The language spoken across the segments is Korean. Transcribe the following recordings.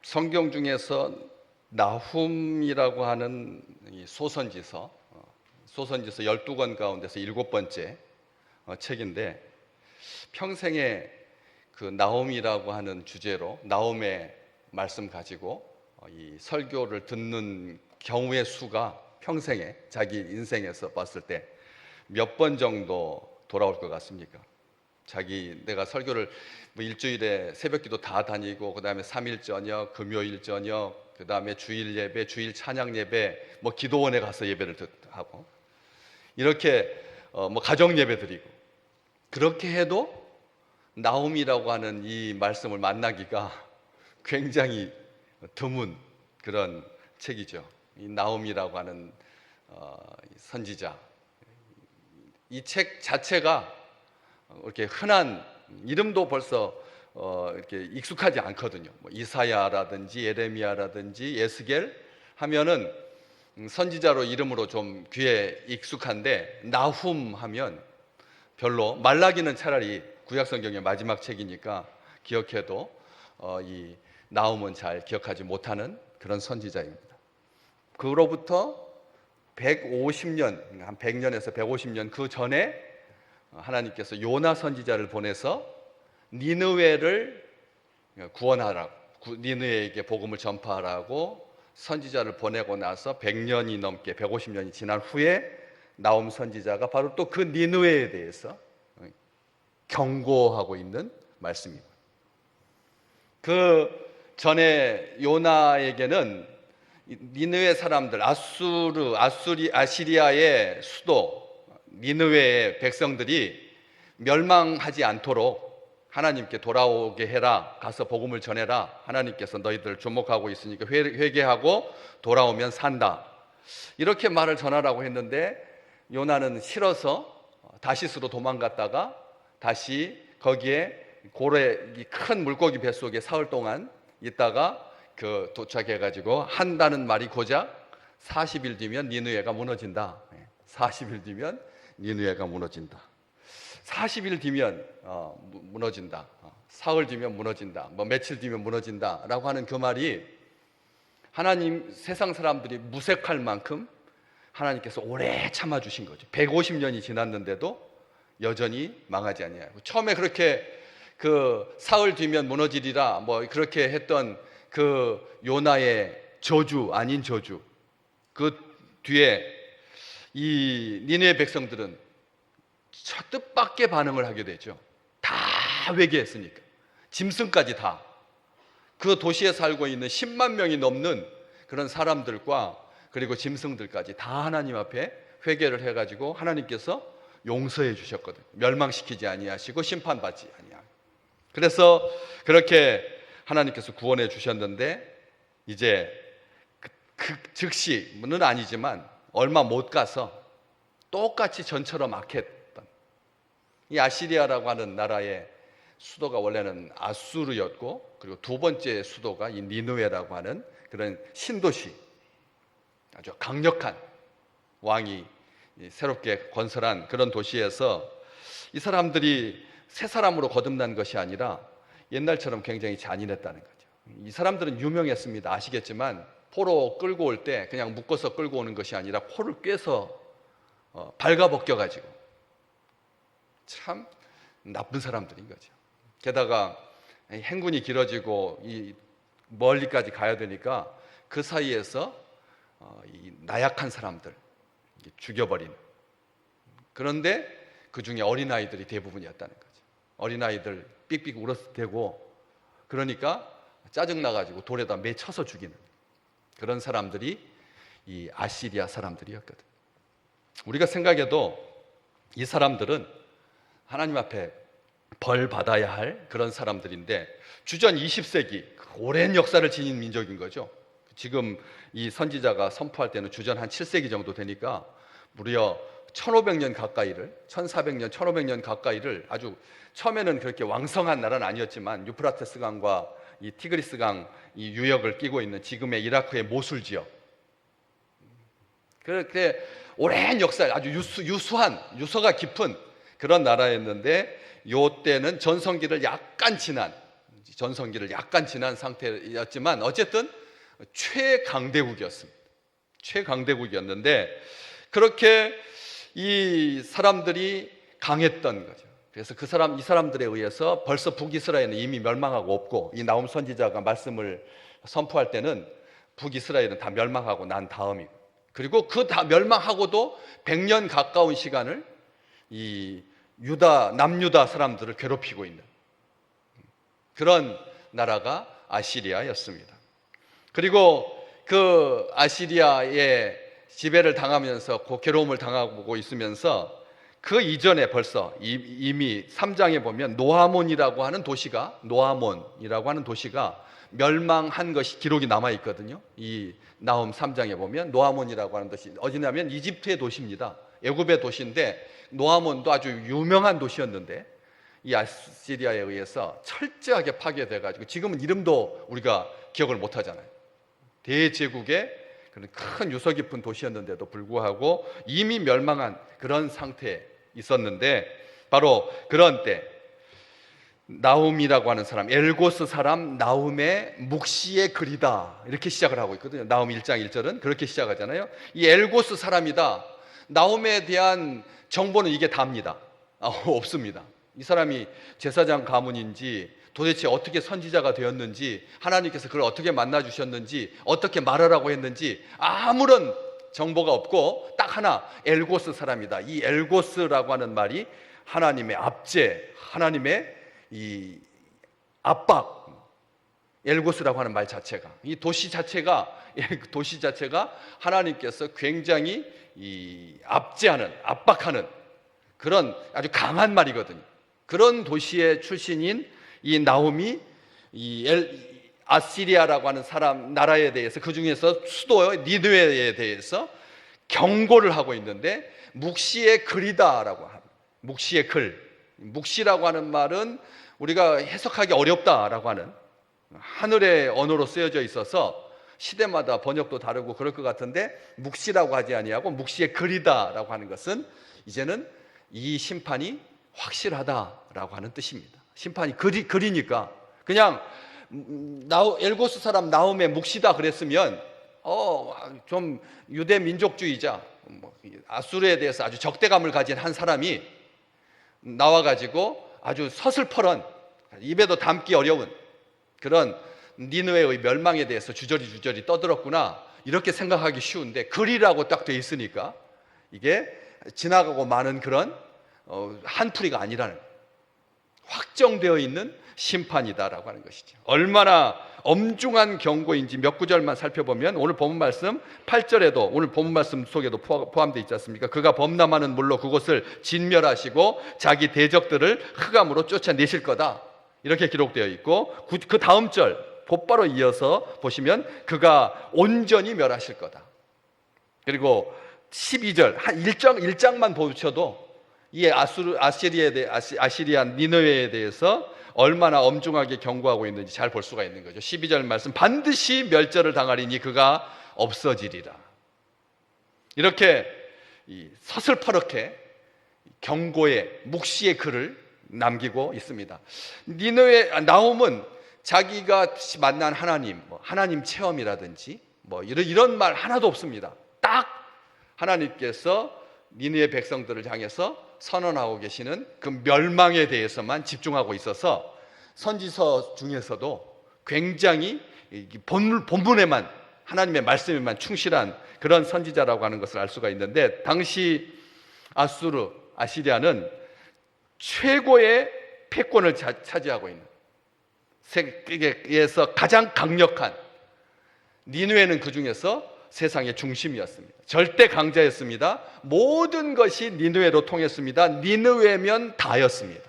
성경 중에서 나훔이라고 하는 이 소선지서 12권 가운데서 7번째 책인데, 평생에 그 나훔이라고 하는 주제로 나훔의 말씀 가지고 이 설교를 듣는 경우의 수가 평생에 자기 인생에서 봤을 때 몇 번 정도 돌아올 것 같습니까? 내가 설교를 일주일에 새벽기도 다 다니고, 그 다음에 3일 저녁, 금요일 저녁, 그 다음에 주일 예배, 주일 찬양 예배, 기도원에 가서 예배를 하고, 이렇게 가정 예배 드리고, 그렇게 해도 나훔이라고 하는 이 말씀을 만나기가 굉장히 드문 그런 책이죠. 이 나훔이라고 하는 선지자, 이 책 자체가 이렇게 흔한 이름도 벌써 이렇게 익숙하지 않거든요. 이사야라든지 예레미야라든지 예스겔 하면은 선지자로 이름으로 좀 귀에 익숙한데, 나훔 하면 별로, 말라기는 차라리 구약성경의 마지막 책이니까 기억해도 이 나훔은 잘 기억하지 못하는 그런 선지자입니다. 그로부터 150년, 한 100년에서 150년 그 전에 하나님께서 요나 선지자를 보내서 니느웨를 구원하라고, 니느웨에게 복음을 전파하라고 선지자를 보내고 나서 100년이 넘게, 150년이 지난 후에 나훔 선지자가 바로 또 그 니느웨에 대해서 경고하고 있는 말씀입니다. 그 전에 요나에게는 니느웨 사람들, 아시리아의 수도 니느웨의 백성들이 멸망하지 않도록 하나님께 돌아오게 해라, 가서 복음을 전해라, 하나님께서 너희들 주목하고 있으니까 회개하고 돌아오면 산다, 이렇게 말을 전하라고 했는데, 요나는 싫어서 다시스로 도망갔다가 다시 거기에 큰 물고기 뱃속에 사흘 동안 있다가 도착해가지고 한다는 말이 고작 40일 뒤면 니느웨가 무너진다. 40일 뒤면 니느웨가 무너진다. 40일 뒤면 무너진다. 사흘 뒤면 무너진다. 며칠 뒤면 무너진다 라고 하는 그 말이, 하나님, 세상 사람들이 무색할 만큼 하나님께서 오래 참아주신 거죠. 150년이 지났는데도 여전히 망하지 아니하고, 처음에 그렇게 사흘 뒤면 무너지리라 그렇게 했던 그 요나의 저주 아닌 저주, 그 뒤에 이 니느웨 백성들은 뜻밖의 반응을 하게 되죠. 다 회개했으니까. 짐승까지 다, 그 도시에 살고 있는 10만 명이 넘는 그런 사람들과 그리고 짐승들까지 다 하나님 앞에 회개를 해가지고 하나님께서 용서해 주셨거든요. 멸망시키지 아니하시고 심판받지 아니하고. 그래서 그렇게 하나님께서 구원해 주셨는데, 이제 즉시는 아니지만 얼마 못 가서 똑같이 전처럼 악했던 이 아시리아라고 하는 나라의 수도가 원래는 아수르였고, 그리고 두 번째 수도가 이 니느웨라고 하는 그런 신도시, 아주 강력한 왕이 새롭게 건설한 그런 도시에서 이 사람들이 새 사람으로 거듭난 것이 아니라 옛날처럼 굉장히 잔인했다는 거죠. 이 사람들은 유명했습니다. 아시겠지만 포로 끌고 올 때 그냥 묶어서 끌고 오는 것이 아니라 포를 꿰서 발가벗겨가지고, 참 나쁜 사람들인 거죠. 게다가 행군이 길어지고 멀리까지 가야 되니까 그 사이에서 이 나약한 사람들 죽여버리는, 그런데 그 중에 어린아이들이 대부분이었다는 거죠. 어린아이들 삑삑 울어대고, 그러니까 짜증나가지고 돌에다 매쳐서 죽이는 그런 사람들이 이 아시리아 사람들이었거든. 우리가 생각해도 이 사람들은 하나님 앞에 벌 받아야 할 그런 사람들인데, 주전 20세기 오랜 역사를 지닌 민족인 거죠. 지금 이 선지자가 선포할 때는 주전 한 7세기 정도 되니까 무려 1500년 가까이를, 1400년, 1500년 가까이를, 아주 처음에는 그렇게 왕성한 나라는 아니었지만 유프라테스 강과 이 티그리스 강 이 유역을 끼고 있는 지금의 이라크의 모술 지역, 그렇게 오랜 역사, 아주 유서가 깊은 그런 나라였는데, 요 때는 전성기를 약간 지난 전성기를 약간 지난 상태였지만 어쨌든 최강대국이었습니다. 최강대국이었는데 그렇게 이 사람들이 강했던 거죠. 그래서 이 사람들에 의해서 벌써 북이스라엘은 이미 멸망하고 없고, 이 나훔 선지자가 말씀을 선포할 때는 북이스라엘은 다 멸망하고 난 다음이고, 그리고 그 다 멸망하고도 100년 가까운 시간을 이 남유다 사람들을 괴롭히고 있는 그런 나라가 아시리아였습니다. 그리고 그 아시리아의 지배를 당하면서 그 괴로움을 당하고 있으면서 그 이전에 벌써 이미 3장에 보면 노아몬이라고 하는 도시가 멸망한 것이 기록이 남아 있거든요. 이 나훔 3장에 보면 노아몬이라고 하는 도시, 어디냐면 이집트의 도시입니다. 애굽의 도시인데 노아몬도 아주 유명한 도시였는데 이 아시리아에 의해서 철저하게 파괴돼 가지고 지금은 이름도 우리가 기억을 못 하잖아요. 대제국의 그런 큰 유서 깊은 도시였는데도 불구하고 이미 멸망한 그런 상태에 있었는데, 바로 그런 때 나훔이라고 하는 사람, 엘고스 사람 나훔의 묵시의 글이다, 이렇게 시작을 하고 있거든요. 나훔 1장 1절은 그렇게 시작하잖아요. 이 엘고스 사람이다. 나훔에 대한 정보는 이게 답니다. 없습니다. 이 사람이 제사장 가문인지, 도대체 어떻게 선지자가 되었는지, 하나님께서 그를 어떻게 만나 주셨는지, 어떻게 말하라고 했는지 아무런 정보가 없고 딱 하나, 엘고스 사람이다. 이 엘고스라고 하는 말이 하나님의 압제, 하나님의 이 압박, 엘고스라고 하는 말 자체가, 이 도시 자체가 하나님께서 굉장히 압제하는, 압박하는 그런 아주 강한 말이거든요. 그런 도시의 출신인 이 나훔이 아시리아라고 하는 나라에 대해서, 그 중에서 수도 니느웨에 대해서 경고를 하고 있는데, 묵시의 글이다라고 합니다. 묵시의 글. 묵시라고 하는 말은 우리가 해석하기 어렵다라고 하는 하늘의 언어로 쓰여져 있어서 시대마다 번역도 다르고 그럴 것 같은데, 묵시라고 하지 아니하고 묵시의 글이다라고 하는 것은 이제는 이 심판이 확실하다라고 하는 뜻입니다. 심판이 글이니까 그냥 엘고스 사람 나훔의 묵시다 그랬으면 좀 유대 민족주의자, 아수르에 대해서 아주 적대감을 가진 한 사람이 나와가지고 아주 서슬퍼런, 입에도 담기 어려운 그런 니느웨의 멸망에 대해서 주저리 떠들었구나, 이렇게 생각하기 쉬운데, 글이라고 딱 돼 있으니까 이게 지나가고 마는 그런 한풀이가 아니라는, 확정되어 있는 심판이다라고 하는 것이죠. 얼마나 엄중한 경고인지 몇 구절만 살펴보면, 오늘 본문 말씀 8절에도, 오늘 본문 말씀 속에도 포함되어 있지 않습니까? 그가 범람하는 물로 그곳을 진멸하시고 자기 대적들을 흑암으로 쫓아내실 거다, 이렇게 기록되어 있고, 그 다음 절 곧바로 이어서 보시면 그가 온전히 멸하실 거다. 그리고 12절 한 1장만 보셔도 이 아시리아 니느웨에 대해서 얼마나 엄중하게 경고하고 있는지 잘 볼 수가 있는 거죠. 12절 말씀, 반드시 멸절을 당하리니 그가 없어지리라. 이렇게 서슬퍼렇게 경고의 묵시의 글을 남기고 있습니다. 나훔은 자기가 만난 하나님, 하나님 체험이라든지 이런 말 하나도 없습니다. 딱 하나님께서 니느웨 백성들을 향해서 선언하고 계시는 그 멸망에 대해서만 집중하고 있어서 선지서 중에서도 굉장히 본문에만, 하나님의 말씀에만 충실한 그런 선지자라고 하는 것을 알 수가 있는데, 당시 아시리아는 최고의 패권을 차지하고 있는, 세계에서 가장 강력한, 니느웨는 그 중에서 세상의 중심이었습니다. 절대 강자였습니다. 모든 것이 니느웨로 통했습니다. 니느웨면 다였습니다.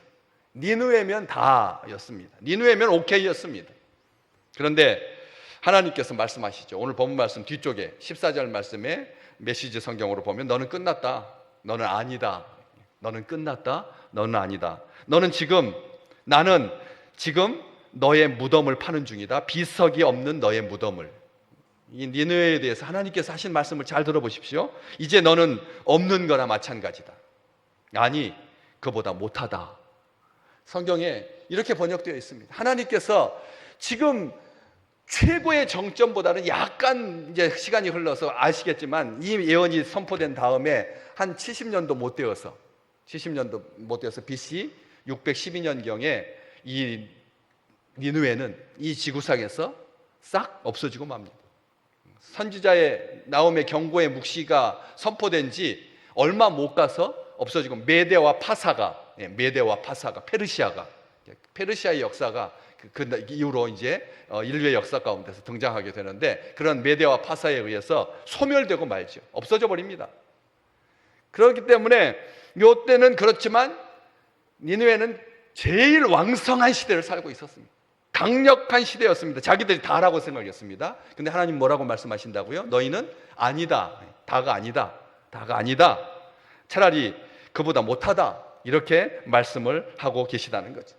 니느웨면 오케이였습니다. 그런데 하나님께서 말씀하시죠. 오늘 본문 말씀 뒤쪽에 14절 말씀에 메시지 성경으로 보면, 너는 끝났다, 너는 아니다, 너는 끝났다, 너는 아니다, 나는 지금 너의 무덤을 파는 중이다. 비석이 없는 너의 무덤을. 이 니느웨에 대해서 하나님께서 하신 말씀을 잘 들어보십시오. 이제 너는 없는 거나 마찬가지다. 아니, 그보다 못하다. 성경에 이렇게 번역되어 있습니다. 하나님께서 지금 최고의 정점보다는 약간 이제 시간이 흘러서 아시겠지만 이 예언이 선포된 다음에 한 70년도 못 되어서 BC 612년경에 이 니느웨는 이 지구상에서 싹 없어지고 맙니다. 선지자의 나홈의 경고의 묵시가 선포된 지 얼마 못 가서 없어지고 메대와 파사가 페르시아의 역사가 그 이후로 이제 인류의 역사 가운데서 등장하게 되는데, 그런 메대와 파사에 의해서 소멸되고 말죠. 없어져 버립니다. 그렇기 때문에 이때는 그렇지만 니느웨는 제일 왕성한 시대를 살고 있었습니다. 강력한 시대였습니다. 자기들이 다라고 생각했습니다. 근데 하나님 뭐라고 말씀하신다고요? 너희는 아니다. 다가 아니다. 차라리 그보다 못하다. 이렇게 말씀을 하고 계시다는 거죠.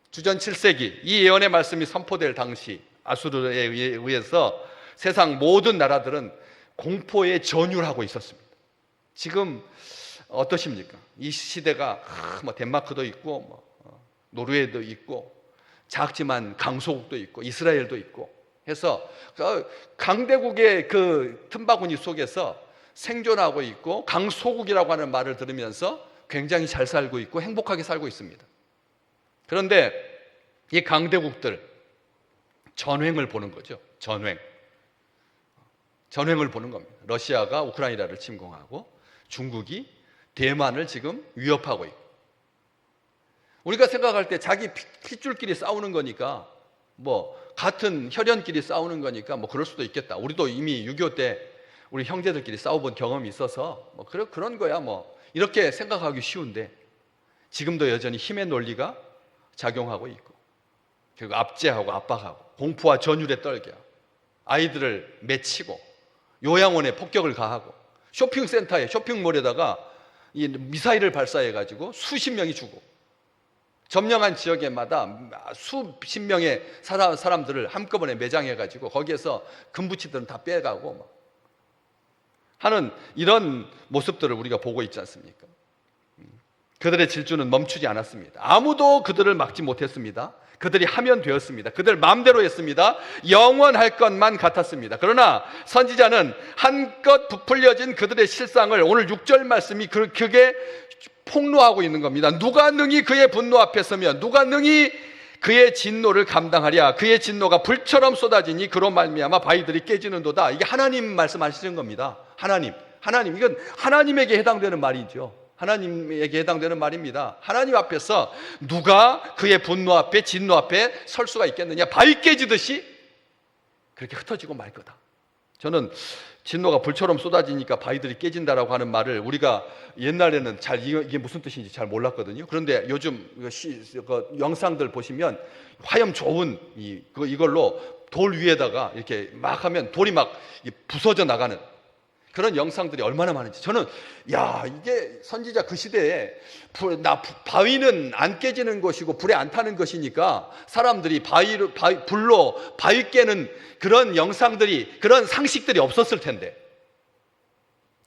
주전 7세기 이 예언의 말씀이 선포될 당시 아수르에 의해서 세상 모든 나라들은 공포에 전율하고 있었습니다. 지금 어떠십니까? 이 시대가 덴마크도 있고 노르웨이도 있고 작지만 강소국도 있고 이스라엘도 있고 해서 강대국의 그 틈바구니 속에서 생존하고 있고 강소국이라고 하는 말을 들으면서 굉장히 잘 살고 있고 행복하게 살고 있습니다. 그런데 이 강대국들 전횡을 보는 거죠. 전횡을 보는 겁니다. 러시아가 우크라이나를 침공하고 중국이 대만을 지금 위협하고 있고, 우리가 생각할 때 자기 핏줄끼리 싸우는 거니까 같은 혈연끼리 싸우는 거니까 그럴 수도 있겠다. 우리도 이미 6.25 때 우리 형제들끼리 싸워본 경험이 있어서 그런 거야 이렇게 생각하기 쉬운데, 지금도 여전히 힘의 논리가 작용하고 있고, 그리고 압제하고 압박하고 공포와 전율에 떨게 하고 아이들을 맺히고 요양원에 폭격을 가하고 쇼핑센터에 쇼핑몰에다가 이 미사일을 발사해가지고 수십 명이 죽고, 점령한 지역에마다 수십 명의 사람들을 한꺼번에 매장해가지고 거기에서 금부치들은 다 빼가고 하는 이런 모습들을 우리가 보고 있지 않습니까? 그들의 질주는 멈추지 않았습니다. 아무도 그들을 막지 못했습니다. 그들이 하면 되었습니다. 그들 마음대로 했습니다. 영원할 것만 같았습니다. 그러나 선지자는 한껏 부풀려진 그들의 실상을 오늘 6절 말씀이 그게 폭로하고 있는 겁니다. 누가 능히 그의 분노 앞에 서면, 누가 능히 그의 진노를 감당하랴. 그의 진노가 불처럼 쏟아지니 그로 말미암아 바위들이 깨지는도다. 이게 하나님 말씀하시는 겁니다. 하나님, 이건 하나님에게 해당되는 말이죠. 하나님에게 해당되는 말입니다. 하나님 앞에서 누가 그의 분노 앞에, 진노 앞에 설 수가 있겠느냐. 바위 깨지듯이 그렇게 흩어지고 말 거다. 저는 진노가 불처럼 쏟아지니까 바위들이 깨진다라고 하는 말을 우리가 옛날에는 이게 무슨 뜻인지 잘 몰랐거든요. 그런데 요즘 영상들 보시면 화염 좋은 이걸로 돌 위에다가 이렇게 막 하면 돌이 막 부서져 나가는 그런 영상들이 얼마나 많은지, 저는 이게 선지자 그 시대에 바위는 안 깨지는 것이고 불에 안 타는 것이니까 사람들이 불로 바위 깨는 그런 영상들이, 그런 상식들이 없었을 텐데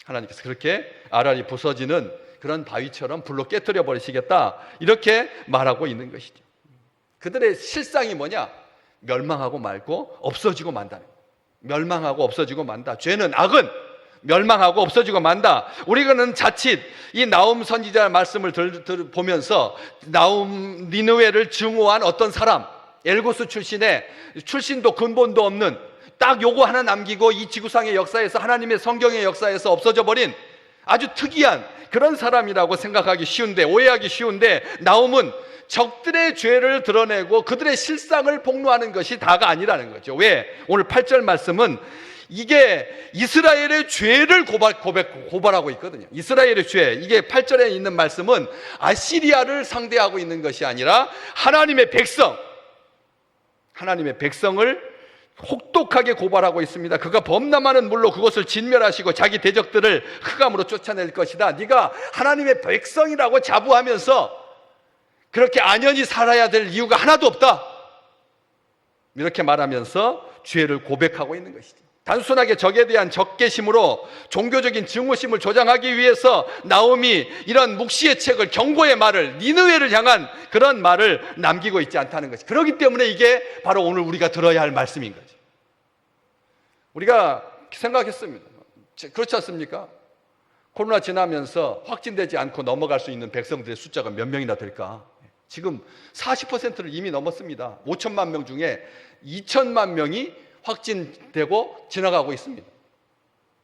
하나님께서 그렇게 알알이 부서지는 그런 바위처럼 불로 깨뜨려 버리시겠다 이렇게 말하고 있는 것이죠. 그들의 실상이 뭐냐? 멸망하고 말고 없어지고 만다는 거예요. 멸망하고 없어지고 만다. 죄는, 악은 멸망하고 없어지고 만다. 우리는 자칫 이 나홈 선지자 말씀을 보면서 니느웨를 증오한 어떤 사람, 엘고스 출신도 근본도 없는, 딱 요거 하나 남기고 이 지구상의 역사에서, 하나님의 성경의 역사에서 없어져 버린 아주 특이한 그런 사람이라고 생각하기 쉬운데, 오해하기 쉬운데, 나홈은 적들의 죄를 드러내고 그들의 실상을 폭로하는 것이 다가 아니라는 거죠. 왜? 오늘 8절 말씀은 이게 이스라엘의 죄를 고발하고 있거든요. 이스라엘의 죄, 이게 8절에 있는 말씀은 아시리아를 상대하고 있는 것이 아니라 하나님의 백성을 혹독하게 고발하고 있습니다. 그가 범람하는 물로 그것을 진멸하시고 자기 대적들을 흑암으로 쫓아낼 것이다. 네가 하나님의 백성이라고 자부하면서 그렇게 안연히 살아야 될 이유가 하나도 없다. 이렇게 말하면서 죄를 고백하고 있는 것이죠. 단순하게 적에 대한 적개심으로 종교적인 증오심을 조장하기 위해서 나홈이 이런 묵시의 책을, 경고의 말을, 니느웨를 향한 그런 말을 남기고 있지 않다는 것이, 그렇기 때문에 이게 바로 오늘 우리가 들어야 할 말씀인 거죠. 우리가 생각했습니다. 그렇지 않습니까? 코로나 지나면서 확진되지 않고 넘어갈 수 있는 백성들의 숫자가 몇 명이나 될까? 지금 40%를 이미 넘었습니다. 5천만 명 중에 2천만 명이 확진되고 지나가고 있습니다.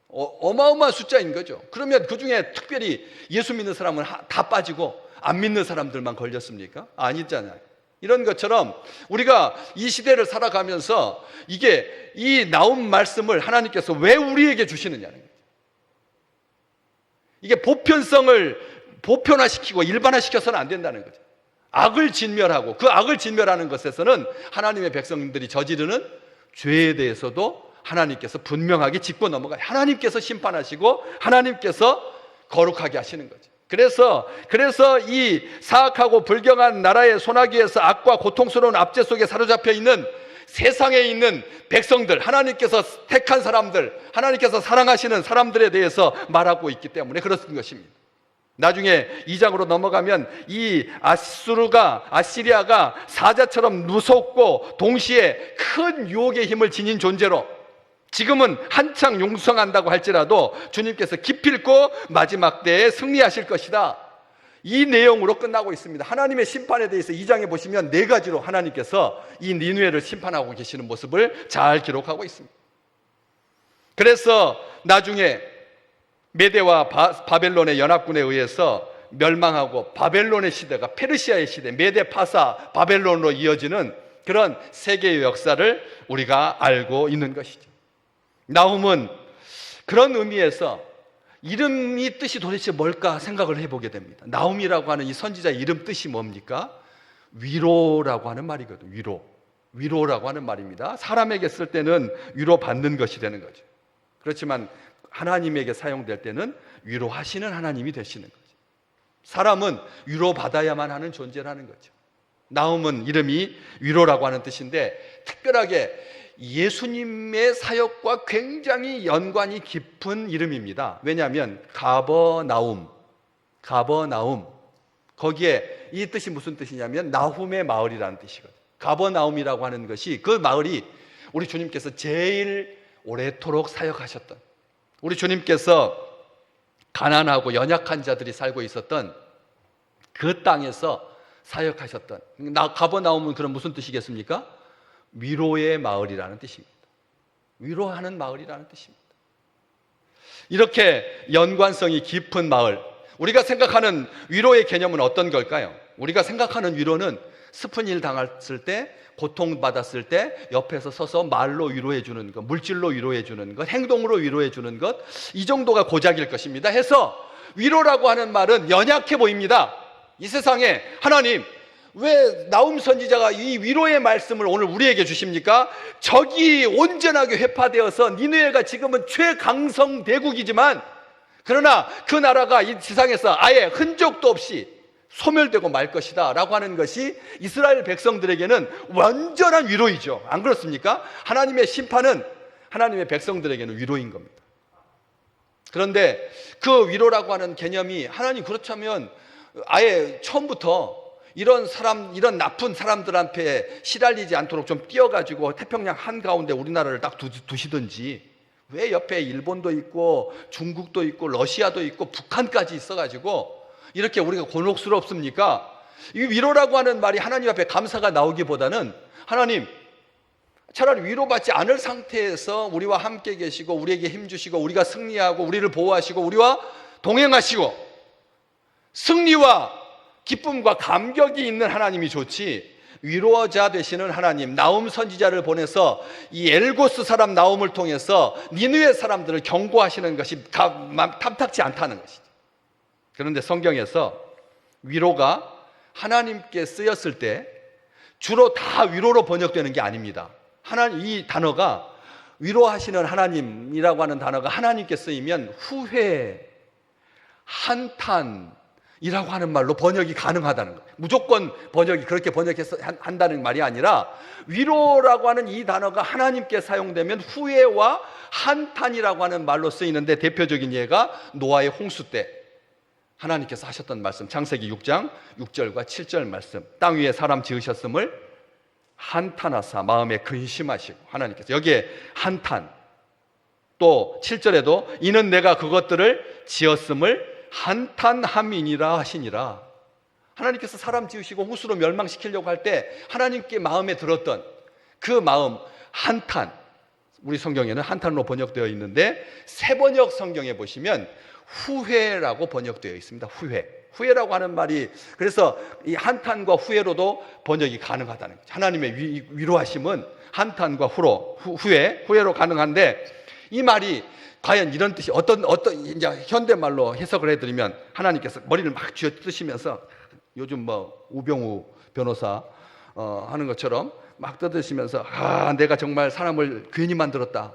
어마어마한 숫자인 거죠. 그러면 그 중에 특별히 예수 믿는 사람은 다 빠지고 안 믿는 사람들만 걸렸습니까? 아니잖아요. 이런 것처럼 우리가 이 시대를 살아가면서 이게 이 나온 말씀을 하나님께서 왜 우리에게 주시느냐는 거예요. 이게 보편화시키고 일반화시켜서는 안 된다는 거죠. 악을 진멸하고, 그 악을 진멸하는 것에서는 하나님의 백성들이 저지르는 죄에 대해서도 하나님께서 분명하게 짚고 넘어가요. 하나님께서 심판하시고 하나님께서 거룩하게 하시는 거죠. 그래서 이 사악하고 불경한 나라의 소나기에서 악과 고통스러운 압제 속에 사로잡혀 있는 세상에 있는 백성들, 하나님께서 택한 사람들, 하나님께서 사랑하시는 사람들에 대해서 말하고 있기 때문에 그렇은 것입니다. 나중에 2장으로 넘어가면 이 아시리아가 사자처럼 무섭고 동시에 큰 유혹의 힘을 지닌 존재로 지금은 한창 용성한다고 할지라도 주님께서 기필코 마지막 때에 승리하실 것이다, 이 내용으로 끝나고 있습니다. 하나님의 심판에 대해서 2장에 보시면 4가지로 하나님께서 이 니느웨를 심판하고 계시는 모습을 잘 기록하고 있습니다. 그래서 나중에 메대와 바벨론의 연합군에 의해서 멸망하고 바벨론의 시대가 페르시아의 시대, 메대, 파사, 바벨론으로 이어지는 그런 세계의 역사를 우리가 알고 있는 것이죠. 나홈은 그런 의미에서 이름이 뜻이 도대체 뭘까 생각을 해보게 됩니다. 나홈이라고 하는 이 선지자의 이름 뜻이 뭡니까? 위로라고 하는 말이거든요. 위로라고 하는 말입니다. 사람에게 쓸 때는 위로받는 것이 되는 거죠. 그렇지만 하나님에게 사용될 때는 위로하시는 하나님이 되시는 거죠. 사람은 위로받아야만 하는 존재라는 거죠. 나홈은 이름이 위로라고 하는 뜻인데 특별하게 예수님의 사역과 굉장히 연관이 깊은 이름입니다. 왜냐하면 가버나움, 거기에 이 뜻이 무슨 뜻이냐면 나훔의 마을이라는 뜻이거든요. 가버나움이라고 하는 것이, 그 마을이 우리 주님께서 제일 오래도록 사역하셨던, 우리 주님께서 가난하고 연약한 자들이 살고 있었던 그 땅에서 사역하셨던, 가버나움은 그럼 무슨 뜻이겠습니까? 위로의 마을이라는 뜻입니다. 위로하는 마을이라는 뜻입니다. 이렇게 연관성이 깊은 마을, 우리가 생각하는 위로의 개념은 어떤 걸까요? 우리가 생각하는 위로는 슬픈 일 당했을 때, 고통받았을 때 옆에서 서서 말로 위로해 주는 것, 물질로 위로해 주는 것, 행동으로 위로해 주는 것, 이 정도가 고작일 것입니다. 해서 위로라고 하는 말은 연약해 보입니다. 이 세상에 하나님, 왜 나홈 선지자가 이 위로의 말씀을 오늘 우리에게 주십니까? 적이 온전하게 회파되어서 니느웨가 지금은 최강성 대국이지만, 그러나 그 나라가 이 세상에서 아예 흔적도 없이 소멸되고 말 것이다 라고 하는 것이 이스라엘 백성들에게는 완전한 위로이죠. 안 그렇습니까? 하나님의 심판은 하나님의 백성들에게는 위로인 겁니다. 그런데 그 위로라고 하는 개념이, 하나님 그렇다면 아예 처음부터 이런 나쁜 사람들한테 시달리지 않도록 좀 띄어가지고 태평양 한가운데 우리나라를 딱 두시든지, 왜 옆에 일본도 있고 중국도 있고 러시아도 있고 북한까지 있어가지고 이렇게 우리가 곤혹스럽습니까? 이 위로라고 하는 말이 하나님 앞에 감사가 나오기보다는, 하나님 차라리 위로받지 않을 상태에서 우리와 함께 계시고 우리에게 힘주시고 우리가 승리하고 우리를 보호하시고 우리와 동행하시고 승리와 기쁨과 감격이 있는 하나님이 좋지, 위로자 되시는 하나님, 나홈 선지자를 보내서 이 엘고스 사람 나홈을 통해서 니느웨 사람들을 경고하시는 것이 탐탁지 않다는 것이죠. 그런데 성경에서 위로가 하나님께 쓰였을 때 주로 다 위로로 번역되는 게 아닙니다. 이 단어가, 위로하시는 하나님이라고 하는 단어가 하나님께 쓰이면 후회, 한탄, 이라고 하는 말로 번역이 가능하다는 거예요. 무조건 번역이 그렇게 번역해서 한다는 말이 아니라 위로라고 하는 이 단어가 하나님께 사용되면 후회와 한탄이라고 하는 말로 쓰이는데, 대표적인 예가 노아의 홍수 때 하나님께서 하셨던 말씀, 창세기 6장 6절과 7절 말씀. 땅 위에 사람 지으셨음을 한탄하사 마음에 근심하시고, 하나님께서 여기에 한탄, 또 7절에도 이는 내가 그것들을 지었음을 한탄함이니라 하시니라. 하나님께서 사람 지으시고 홍수로 멸망시키려고 할 때 하나님께 마음에 들었던 그 마음, 한탄, 우리 성경에는 한탄으로 번역되어 있는데 새 번역 성경에 보시면 후회라고 번역되어 있습니다. 후회라고 하는 말이, 그래서 이 한탄과 후회로도 번역이 가능하다는 거죠. 하나님의 위로하심은 한탄과 후회로 가능한데, 이 말이 과연 이런 뜻이 어떤 이제 현대말로 해석을 해드리면, 하나님께서 머리를 막 쥐어뜯으시면서 요즘 뭐 우병우 변호사 하는 것처럼 막 뜯으시면서 내가 정말 사람을 괜히 만들었다.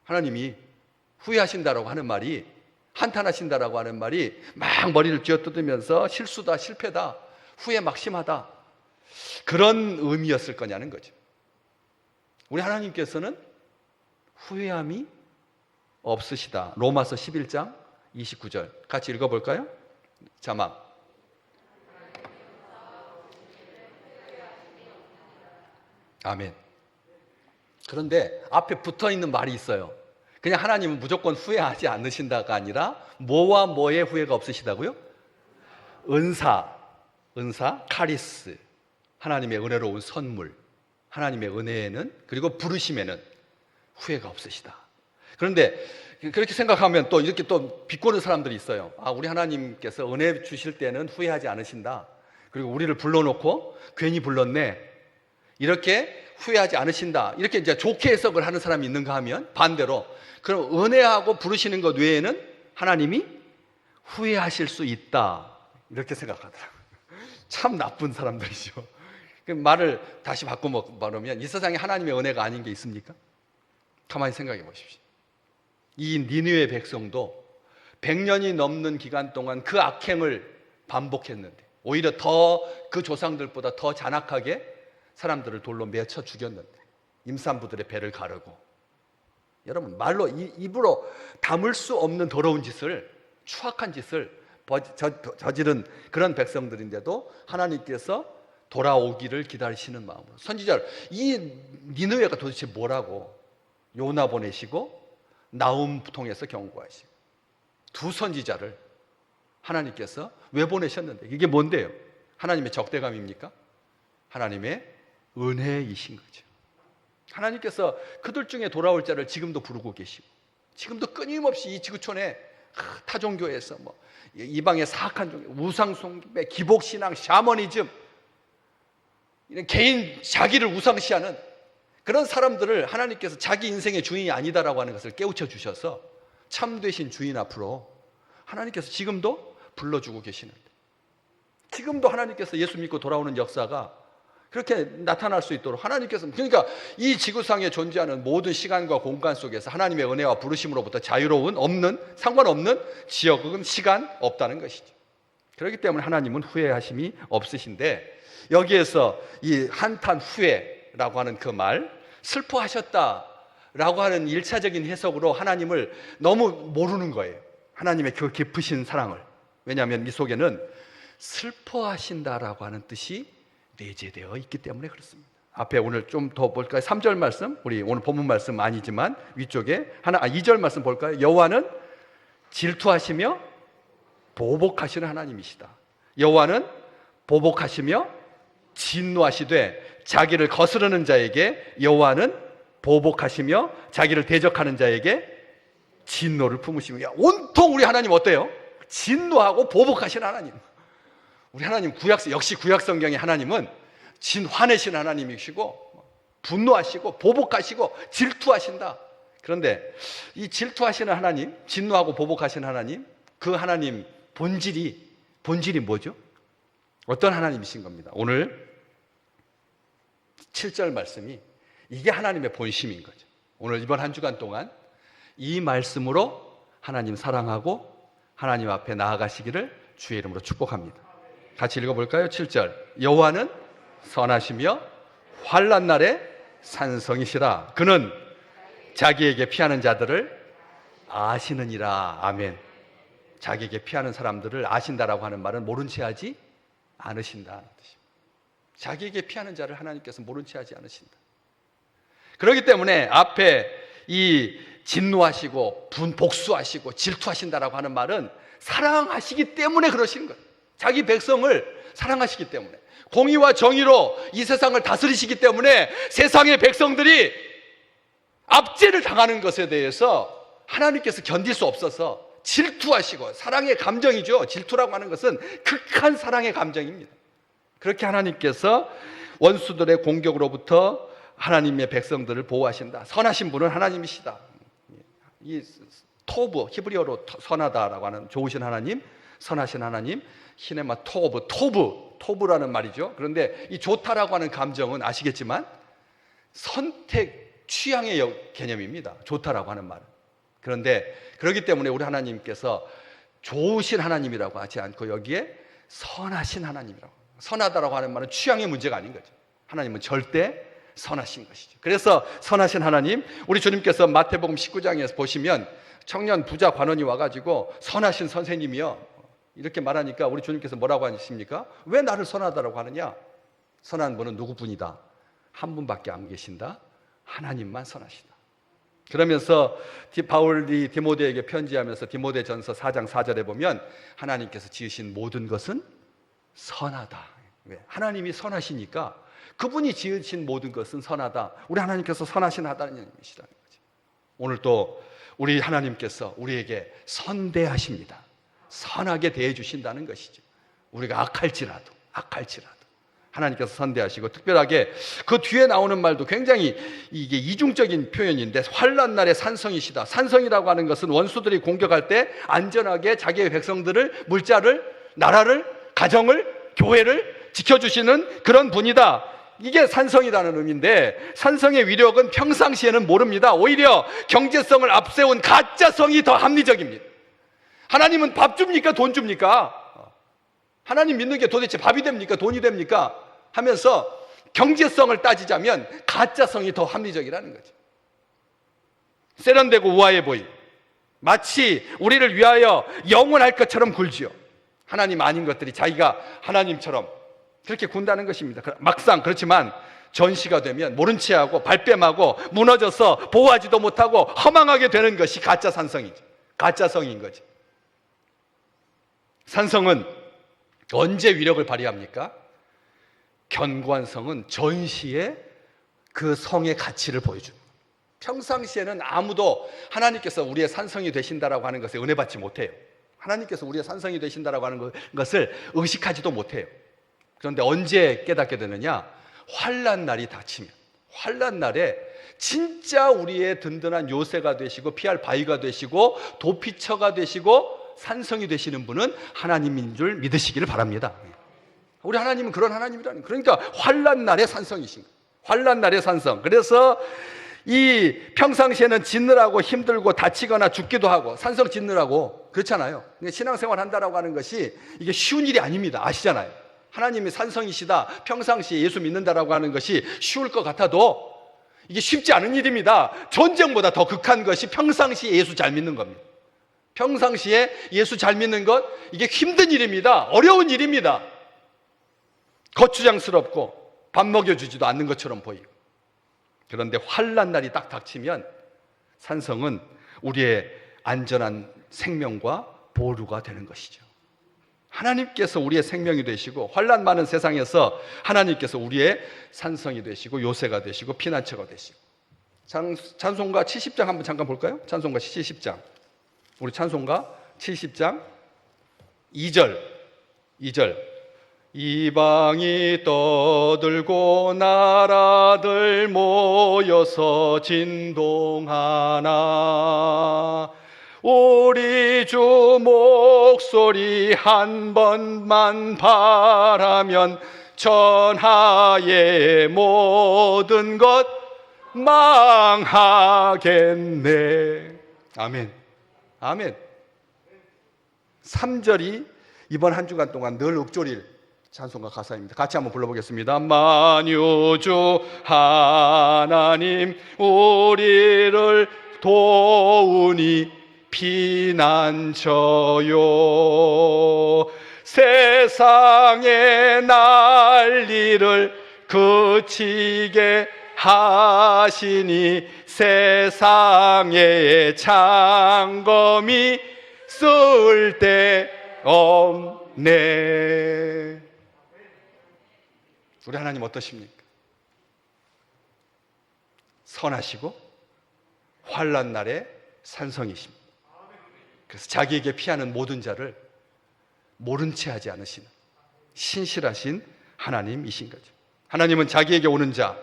하나님이 후회하신다라고 하는 말이, 한탄하신다라고 하는 말이 막 머리를 쥐어뜯으면서 실수다, 실패다, 후회 막심하다, 그런 의미였을 거냐는 거죠. 우리 하나님께서는 후회함이 없으시다. 로마서 11장 29절 같이 읽어볼까요? 자막. 아멘. 그런데 앞에 붙어있는 말이 있어요. 그냥 하나님은 무조건 후회하지 않으신다가 아니라 뭐와 뭐의 후회가 없으시다고요? 은사, 카리스, 하나님의 은혜로운 선물, 하나님의 은혜에는, 그리고 부르심에는 후회가 없으시다. 그런데 그렇게 생각하면 또 이렇게 또 비꼬는 사람들이 있어요. 우리 하나님께서 은혜 주실 때는 후회하지 않으신다. 그리고 우리를 불러놓고 괜히 불렀네, 이렇게 후회하지 않으신다. 이렇게 이제 좋게 해석을 하는 사람이 있는가 하면 반대로, 그럼 은혜하고 부르시는 것 외에는 하나님이 후회하실 수 있다, 이렇게 생각하더라고요. 참 나쁜 사람들이죠. 말을 다시 바꿔 말하면, 이 세상에 하나님의 은혜가 아닌 게 있습니까? 가만히 생각해 보십시오. 이 니느웨 백성도 100년이 넘는 기간 동안 그 악행을 반복했는데, 오히려 더 그 조상들보다 더 잔악하게 사람들을 돌로 맺혀 죽였는데, 임산부들의 배를 가르고, 여러분 말로 입으로 담을 수 없는 더러운 짓을, 추악한 짓을 저지른 그런 백성들인데도 하나님께서 돌아오기를 기다리시는 마음으로, 선지자를, 이 니느웨가 도대체 뭐라고 요나 보내시고 나움 통해서 경고하시고, 두 선지자를 하나님께서 왜 보내셨는데, 이게 뭔데요? 하나님의 적대감입니까? 하나님의 은혜이신 거죠. 하나님께서 그들 중에 돌아올 자를 지금도 부르고 계시고, 지금도 끊임없이 이 지구촌에 타종교에서 뭐 이방의 사악한 종교, 우상숭배, 기복신앙, 샤머니즘, 이런 개인 자기를 우상시하는 그런 사람들을 하나님께서 자기 인생의 주인이 아니다라고 하는 것을 깨우쳐 주셔서 참되신 주인 앞으로 하나님께서 지금도 불러주고 계시는데, 지금도 하나님께서 예수 믿고 돌아오는 역사가 그렇게 나타날 수 있도록 하나님께서, 그러니까 이 지구상에 존재하는 모든 시간과 공간 속에서 하나님의 은혜와 부르심으로부터 자유로운, 상관없는 지역은 시간 없다는 것이죠. 그렇기 때문에 하나님은 후회하심이 없으신데, 여기에서 이 한탄 후회라고 하는 그 말, 슬퍼하셨다라고 하는 1차적인 해석으로 하나님을 너무 모르는 거예요. 하나님의 그 깊으신 사랑을. 왜냐하면 이 속에는 슬퍼하신다라고 하는 뜻이 내재되어 있기 때문에 그렇습니다. 앞에 오늘 좀 더 볼까요? 3절 말씀, 우리 오늘 본문 말씀 아니지만 위쪽에 2절 말씀 볼까요? 여호와는 질투하시며 보복하시는 하나님이시다. 여호와는 보복하시며 진노하시되 자기를 거스르는 자에게 여호와는 보복하시며 자기를 대적하는 자에게 진노를 품으시며, 온통 우리 하나님 어때요? 진노하고 보복하시는 하나님. 우리 하나님 역시 구약 성경의 하나님은 화내신 하나님이시고, 분노하시고 보복하시고 질투하신다. 그런데 이 질투하시는 하나님, 진노하고 보복하시는 하나님, 그 하나님 본질이 뭐죠? 어떤 하나님이신 겁니다. 오늘 7절 말씀이 이게 하나님의 본심인 거죠. 오늘 이번 한 주간 동안 이 말씀으로 하나님 사랑하고 하나님 앞에 나아가시기를 주의 이름으로 축복합니다. 같이 읽어볼까요? 7절. 여호와는 선하시며 환난 날에 산성이시라. 그는 자기에게 피하는 자들을 아시느니라. 아멘. 자기에게 피하는 사람들을 아신다라고 하는 말은 모른 채 하지 않으신다. 자기에게 피하는 자를 하나님께서 모른 채 하지 않으신다. 그렇기 때문에 앞에 이 진노하시고 복수하시고 질투하신다라고 하는 말은 사랑하시기 때문에 그러시는 거예요. 자기 백성을 사랑하시기 때문에, 공의와 정의로 이 세상을 다스리시기 때문에 세상의 백성들이 압제를 당하는 것에 대해서 하나님께서 견딜 수 없어서 질투하시고, 사랑의 감정이죠. 질투라고 하는 것은 극한 사랑의 감정입니다. 그렇게 하나님께서 원수들의 공격으로부터 하나님의 백성들을 보호하신다. 선하신 분은 하나님이시다. 이 토브, 히브리어로 선하다라고 하는 좋으신 하나님, 선하신 하나님, 히네마 토브라는 말이죠. 그런데 이 좋다라고 하는 감정은 아시겠지만 선택, 취향의 개념입니다. 좋다라고 하는 말은. 그런데 그렇기 때문에 우리 하나님께서 좋으신 하나님이라고 하지 않고 여기에 선하신 하나님이라고. 선하다라고 하는 말은 취향의 문제가 아닌 거죠. 하나님은 절대 선하신 것이죠. 그래서 선하신 하나님, 우리 주님께서 마태복음 19장에서 보시면 청년 부자 관원이 와가지고 선하신 선생님이요 이렇게 말하니까 우리 주님께서 뭐라고 하십니까? 왜 나를 선하다라고 하느냐? 선한 분은 누구뿐이다? 한 분밖에 안 계신다. 하나님만 선하시다. 그러면서 바울이 디모데에게 편지하면서 디모데전서 4장 4절에 보면 하나님께서 지으신 모든 것은 선하다. 왜? 하나님이 선하시니까 그분이 지으신 모든 것은 선하다. 우리 하나님께서 선하신 하나님이시라는 거죠. 오늘 또 우리 하나님께서 우리에게 선대하십니다. 선하게 대해 주신다는 것이죠. 우리가 악할지라도 하나님께서 선대하시고, 특별하게 그 뒤에 나오는 말도 굉장히 이게 이중적인 표현인데, 환난 날에 산성이시다. 산성이라고 하는 것은 원수들이 공격할 때 안전하게 자기의 백성들을, 물자를, 나라를, 가정을, 교회를 지켜주시는 그런 분이다. 이게 산성이라는 의미인데, 산성의 위력은 평상시에는 모릅니다. 오히려 경제성을 앞세운 가짜성이 더 합리적입니다. 하나님은 밥 줍니까? 돈 줍니까? 하나님 믿는 게 도대체 밥이 됩니까? 돈이 됩니까? 하면서 경제성을 따지자면 가짜성이 더 합리적이라는 거죠. 세련되고 우아해 보이, 마치 우리를 위하여 영원할 것처럼 굴지요. 하나님 아닌 것들이 자기가 하나님처럼 그렇게 군다는 것입니다. 막상 그렇지만 전시가 되면 모른 채 하고 발뺌하고 무너져서 보호하지도 못하고 허망하게 되는 것이 가짜 산성이죠. 가짜성인 거죠. 산성은 언제 위력을 발휘합니까? 견고한 성은 전시에 그 성의 가치를 보여줍니다. 평상시에는 아무도 하나님께서 우리의 산성이 되신다라고 하는 것에 은혜 받지 못해요. 하나님께서 우리의 산성이 되신다라고 하는 것을 의식하지도 못해요. 그런데 언제 깨닫게 되느냐? 환난 날이 닥치면, 환난 날에 진짜 우리의 든든한 요새가 되시고 피할 바위가 되시고 도피처가 되시고 산성이 되시는 분은 하나님인 줄 믿으시기를 바랍니다. 우리 하나님은 그런 하나님이라는, 그러니까 환난 날의 산성이신 거예요. 환난 날의 산성. 그래서 이 평상시에는 짓느라고 힘들고 다치거나 죽기도 하고 산성 짓느라고 그렇잖아요. 신앙생활 한다라고 하는 것이 이게 쉬운 일이 아닙니다. 아시잖아요. 하나님이 산성이시다, 평상시에 예수 믿는다라고 하는 것이 쉬울 것 같아도 이게 쉽지 않은 일입니다. 전쟁보다 더 극한 것이 평상시에 예수 잘 믿는 겁니다. 평상시에 예수 잘 믿는 것, 이게 힘든 일입니다. 어려운 일입니다. 거추장스럽고 밥 먹여주지도 않는 것처럼 보이고. 그런데 환난 날이 딱 닥치면 산성은 우리의 안전한 생명과 보루가 되는 것이죠. 하나님께서 우리의 생명이 되시고 환난 많은 세상에서 하나님께서 우리의 산성이 되시고 요새가 되시고 피난처가 되시고. 찬송가 70장 한번 잠깐 볼까요? 찬송가 70장. 우리 찬송가 70장 2절. 이방이 떠들고 나라들 모여서 진동하나 우리 주 목소리 한 번만 바라면 천하의 모든 것 망하겠네. 아멘. 아멘. 3절이 이번 한 주간 동안 늘 읊조릴 찬송가 가사입니다. 같이 한번 불러보겠습니다. 만유주 하나님 우리를 도우니 피난처요, 세상의 난리를 그치게 하시니 세상의 창검이 쓸데없네. 우리 하나님 어떠십니까? 선하시고 환난 날에 산성이십니다. 그래서 자기에게 피하는 모든 자를 모른 채 하지 않으시는 신실하신 하나님이신 거죠. 하나님은 자기에게 오는 자,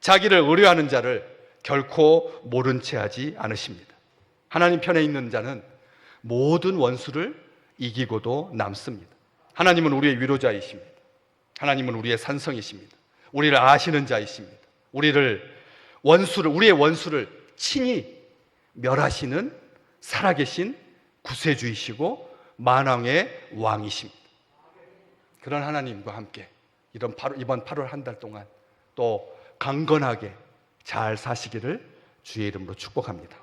자기를 의뢰하는 자를 결코 모른 채 하지 않으십니다. 하나님 편에 있는 자는 모든 원수를 이기고도 남습니다. 하나님은 우리의 위로자이십니다. 하나님은 우리의 산성이십니다. 우리를 아시는 자이십니다. 우리의 원수를 친히 멸하시는 살아계신 구세주이시고 만왕의 왕이십니다. 그런 하나님과 함께 이번 8월 한 달 동안 또 강건하게 잘 사시기를 주의 이름으로 축복합니다.